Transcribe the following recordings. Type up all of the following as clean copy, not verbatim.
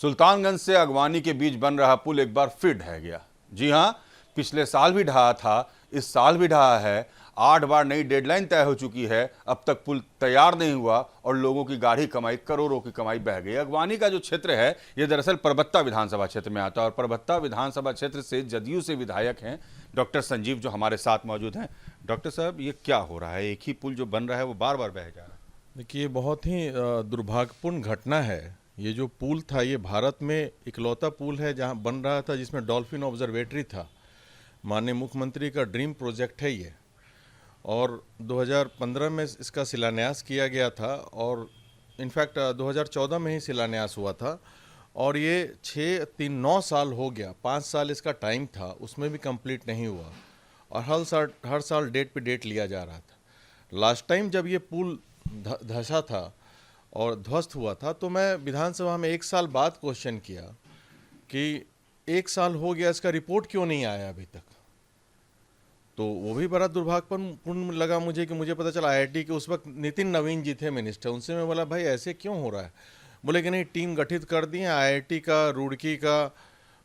सुल्तानगंज से अगवानी के बीच बन रहा पुल एक बार फिर ढह गया। जी हां, पिछले साल भी ढहा था, इस साल भी ढहा है। 8 बार नई डेडलाइन तय हो चुकी है, अब तक पुल तैयार नहीं हुआ और लोगों की गाढ़ी कमाई, करोड़ों की कमाई बह गई। अगवानी का जो क्षेत्र है ये दरअसल परबत्ता विधानसभा क्षेत्र में आता है और परबत्ता विधानसभा क्षेत्र से जदयू से विधायक हैं डॉक्टर संजीव, जो हमारे साथ मौजूद हैं। डॉक्टर साहब, ये क्या हो रहा है? एक ही पुल जो बन रहा है वो बार बार बह जा रहा है। देखिए, बहुत ही दुर्भाग्यपूर्ण घटना है। ये जो पुल था, ये भारत में इकलौता पुल है जहां बन रहा था जिसमें डॉल्फिन ऑब्जर्वेटरी था। माननीय मुख्यमंत्री का ड्रीम प्रोजेक्ट है ये, और 2015 में इसका शिलान्यास किया गया था और इनफैक्ट 2014 में ही शिलान्यास हुआ था। और ये 9 साल हो गया, 5 साल इसका टाइम था, उसमें भी कंप्लीट नहीं हुआ और हर साल डेट पे डेट लिया जा रहा था। लास्ट टाइम जब ये पुल धंसा था और ध्वस्त हुआ था तो मैं विधानसभा में 1 साल बाद क्वेश्चन किया कि 1 साल हो गया, इसका रिपोर्ट क्यों नहीं आया अभी तक। तो वो भी बड़ा दुर्भाग्यपूर्ण लगा मुझे कि मुझे पता चला आईआईटी के उस वक्त नितिन नवीन जी थे मिनिस्टर, उनसे मैं बोला भाई ऐसे क्यों हो रहा है। बोले कि नहीं, टीम गठित कर दी है आईआईटी का, रुड़की का,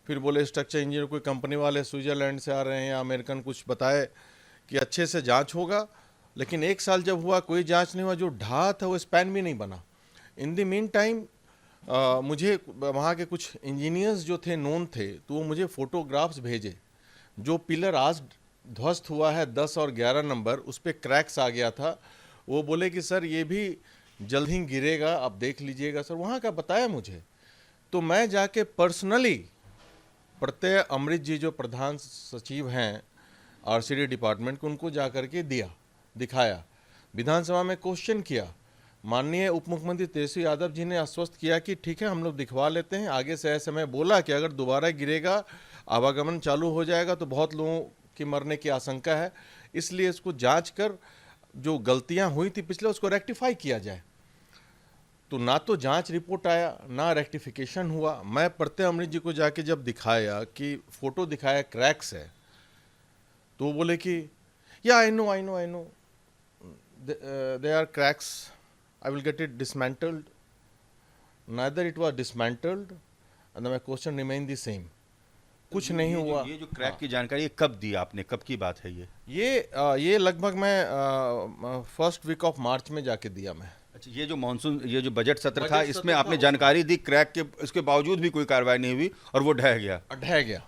फिर बोले स्ट्रक्चर इंजीनियर कोई कंपनी वाले स्विट्जरलैंड से आ रहे हैं या अमेरिकन, कुछ बताए कि अच्छे से जाँच होगा। लेकिन 1 साल जब हुआ कोई जाँच नहीं हुआ, जो ढहा था वो स्पैन भी नहीं बना। इन द मीन टाइम मुझे वहाँ के कुछ इंजीनियर्स जो थे नोन थे, तो वो मुझे फोटोग्राफ्स भेजे। जो पिलर आज ध्वस्त हुआ है 10 और 11 नंबर, उस पर क्रैक्स आ गया था। वो बोले कि सर ये भी जल्द ही गिरेगा, आप देख लीजिएगा सर। वहाँ का बताया मुझे, तो मैं जाके पर्सनली प्रत्यय अमृत जी जो प्रधान सचिव हैं आरसीडी डिपार्टमेंट को, उनको जा करके दिखाया, विधानसभा में क्वेश्चन किया। माननीय उप मुख्यमंत्री तेजस्वी यादव जी ने आश्वस्त किया कि ठीक है हम लोग दिखवा लेते हैं। आगे से ऐसे मैं बोला कि अगर दोबारा गिरेगा, आवागमन चालू हो जाएगा तो बहुत लोगों की मरने की आशंका है, इसलिए इसको जांच कर जो गलतियां हुई थी पिछले उसको रेक्टिफाई किया जाए। तो ना तो जांच रिपोर्ट आया, ना रेक्टिफिकेशन हुआ। मैं प्रत्यय अमृत जी को जाके जब दिखाया कि फोटो दिखाया क्रैक्स है, तो वो बोले कि yeah I know they are cracks, I will get it dismantled. Neither it was dismantled and my question remained the same. कुछ नहीं हुआ। ये जो क्रैक की जानकारी कब दी आपने, कब की बात है ये लगभग मैं फर्स्ट वीक ऑफ मार्च में जाके दिया मैं। अच्छा, ये जो मानसून, ये जो बजट सत्र था, इसमें आपने जानकारी दी क्रैक के, इसके बावजूद भी कोई कार्रवाई नहीं हुई और वो ढह गया।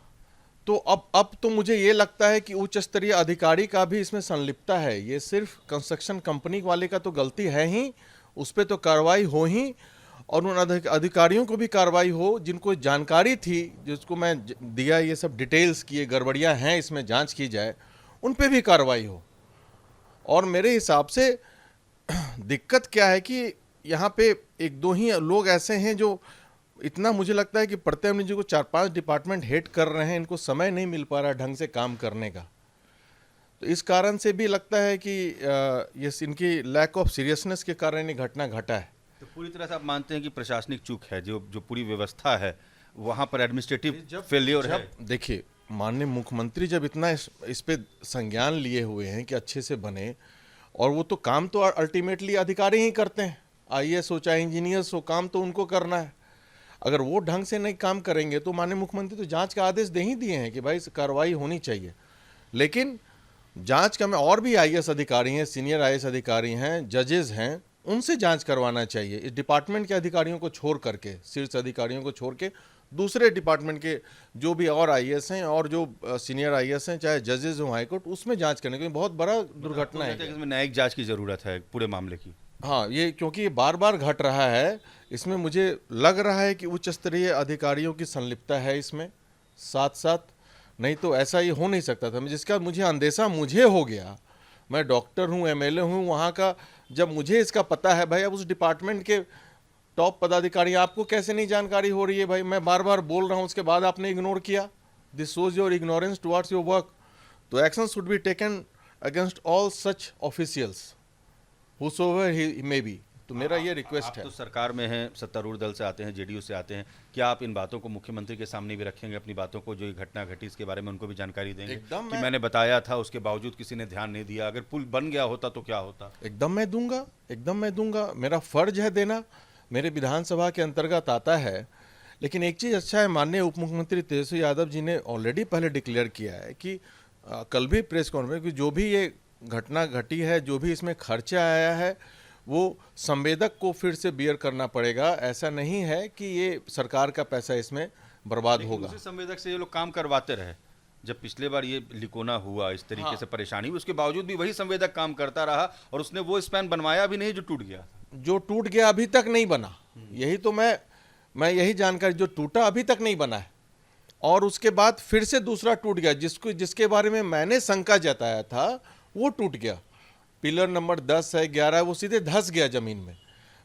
तो अब तो मुझे ये लगता है कि उच्च स्तरीय अधिकारी का भी इसमें संलिप्तता है। ये सिर्फ कंस्ट्रक्शन कंपनी वाले का तो गलती है ही, उस पर तो कार्रवाई हो ही, और उन अधिकारियों को भी कार्रवाई हो जिनको जानकारी थी, जिसको मैं दिया ये सब डिटेल्स की गड़बड़ियां हैं इसमें, जांच की जाए, उन पे भी कार्रवाई हो। और मेरे हिसाब से दिक्कत क्या है कि यहाँ पे 1-2 ही लोग ऐसे हैं जो, इतना मुझे लगता है कि प्रत्यय अमृत जी को 4-5 डिपार्टमेंट हेड कर रहे हैं, इनको समय नहीं मिल पा रहा है ढंग से काम करने का। तो इस कारण से भी लगता है कि ये इनकी लैक ऑफ सीरियसनेस के कारण ये घटना घटा है। तो पूरी तरह से आप मानते हैं कि प्रशासनिक चूक है, जो पूरी व्यवस्था है वहाँ पर एडमिनिस्ट्रेटिव फेलियर है? देखिए, माननीय मुख्यमंत्री जब इतना इस पे संज्ञान लिए हुए हैं कि अच्छे से बने, और वो तो काम तो अल्टीमेटली अधिकारी ही करते हैं, आईएएस हो चाहे इंजीनियर्स हो, काम तो उनको करना है। अगर वो ढंग से नहीं काम करेंगे तो माननीय मुख्यमंत्री तो जांच का आदेश दे ही दिए हैं कि भाई कार्रवाई होनी चाहिए। लेकिन जांच का, में और भी आईएएस अधिकारी हैं, सीनियर आईएएस अधिकारी हैं, जजेस हैं, उनसे जांच करवाना चाहिए। इस डिपार्टमेंट के अधिकारियों को छोड़ करके, शीर्ष अधिकारियों को छोड़ के दूसरे डिपार्टमेंट के जो भी और आईएएस हैं और जो सीनियर आईएएस हैं, चाहे जजेस हो हाईकोर्ट, उसमें जांच करने के बहुत बड़ा दुर्घटना है। इसमें न्यायिक जांच की जरूरत है पूरे मामले की। हाँ, ये क्योंकि ये बार बार घट रहा है, इसमें मुझे लग रहा है कि उच्च स्तरीय अधिकारियों की संलिप्तता है इसमें साथ साथ, नहीं तो ऐसा ये हो नहीं सकता था। जिसका मुझे अंदेशा मुझे हो गया, मैं डॉक्टर हूँ, एमएलए हूँ वहाँ का, जब मुझे इसका पता है भाई, अब उस डिपार्टमेंट के टॉप पदाधिकारी, आपको कैसे नहीं जानकारी हो रही है भाई? मैं बार बार बोल रहा हूँ, उसके बाद आपने इग्नोर किया। This shows your ignorance towards your work. तो action should be taken against all such officials whosoever he may be। तो मेरा ये रिक्वेस्ट है। तो सरकार में हैं, सत्तारूढ़ दल से आते हैं, जेडीयू से आते हैं, क्या आप इन बातों को मुख्यमंत्री के सामने भी रखेंगे, अपनी बातों को, जो ये घटना घटी इसके बारे में उनको भी जानकारी देंगे एकदम कि मैंने बताया था, उसके बावजूद किसी ने ध्यान नहीं दिया, अगर पुल बन गया होता तो क्या होता? एकदम मैं दूंगा, मेरा फर्ज है देना। मेरे विधानसभा के अंतर्गत आता है लेकिन एक चीज़ अच्छा है, माननीय उप मुख्यमंत्री तेजस्वी यादव जी ने ऑलरेडी पहले डिक्लेयर किया है कि कल भी प्रेस कॉन्फ्रेंस कि जो भी ये घटना घटी है, जो भी इसमें खर्चा आया है, वो संवेदक को फिर से बियर करना पड़ेगा। ऐसा नहीं है कि ये सरकार का पैसा इसमें बर्बाद होगा। उसी संवेदक से ये लोग काम करवाते रहे। जब पिछले बार ये लिकोना हुआ, इस तरीके से परेशानी हुई, उसके बावजूद भी वही संवेदक काम करता रहा और उसने वो स्पैन बनवाया भी नहीं जो टूट गया। जो टूट गया अभी तक नहीं बना, यही तो मैं यही जानकारी, जो टूटा अभी तक नहीं बना है और उसके बाद फिर से दूसरा टूट गया, जिसके बारे में मैंने शंका जताया था वो टूट गया। पिलर नंबर 10 है, 11 है, वो सीधे धंस गया जमीन में।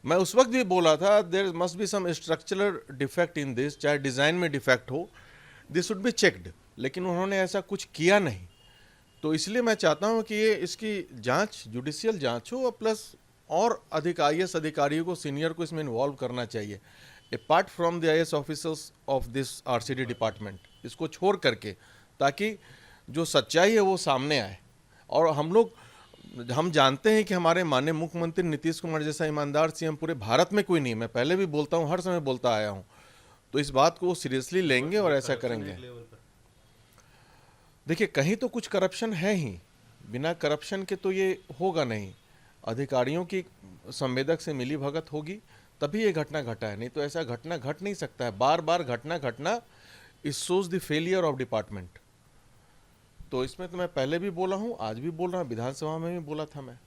मैं उस वक्त भी बोला था there must be some structural defect in this, चाहे डिज़ाइन में डिफेक्ट हो, दिस शुड बी चेक्ड, लेकिन उन्होंने ऐसा कुछ किया नहीं। तो इसलिए मैं चाहता हूं कि ये इसकी जांच, जुडिशियल जांच हो, प्लस और IAS अधिकारियों को, सीनियर को इसमें इन्वॉल्व करना चाहिए, apart from the IAS officers of this RCD department, इसको छोड़ करके, ताकि जो सच्चाई है वो सामने आए। और हम जानते हैं कि हमारे माननीय मुख्यमंत्री नीतीश कुमार जैसा ईमानदार CM पूरे भारत में कोई नहीं, मैं पहले भी बोलता हूँ, हर समय बोलता आया हूँ, तो इस बात को सीरियसली लेंगे और ऐसा करेंगे। देखिए, कहीं तो कुछ करप्शन है ही, बिना करप्शन के तो ये होगा नहीं। अधिकारियों की संवेदक से मिली भगत होगी तभी ये घटना घटा है, नहीं तो ऐसा घटना घट नहीं सकता है। बार बार घटना it shows the failure of department. तो इसमें तो मैं पहले भी बोला हूं, आज भी बोल रहा हूं, विधानसभा में भी बोला था मैं।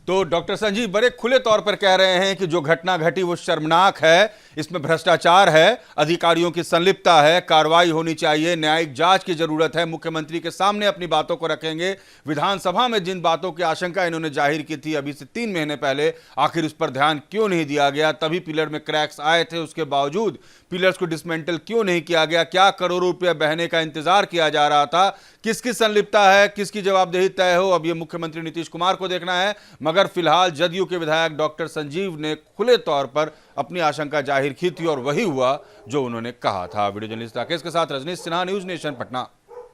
तो डॉक्टर संजीव बड़े खुले तौर पर कह रहे हैं कि जो घटना घटी वो शर्मनाक है, इसमें भ्रष्टाचार है, अधिकारियों की संलिप्तता है, कार्रवाई होनी चाहिए, न्यायिक जांच की जरूरत है। मुख्यमंत्री के सामने अपनी बातों को रखेंगे। विधानसभा में जिन बातों की आशंका इन्होंने जाहिर की थी अभी से 3 महीने पहले, आखिर उस पर ध्यान क्यों नहीं दिया गया? तभी पिलर में क्रैक्स आए थे, उसके बावजूद पिलर्स को डिसमेंटल क्यों नहीं किया गया? क्या करोड़ों रुपये बहने का इंतजार किया जा रहा था? किसकी संलिप्तता है, किसकी जवाबदेही तय हो, अब ये मुख्यमंत्री नीतीश कुमार को देखना है। मगर फिलहाल जदयू के विधायक डॉक्टर संजीव ने खुले तौर पर अपनी आशंका जाहिर की थी और वही हुआ जो उन्होंने कहा था। वीडियो जर्नलिस्ट राकेश के साथ रजनीश सिन्हा, न्यूज नेशन, पटना।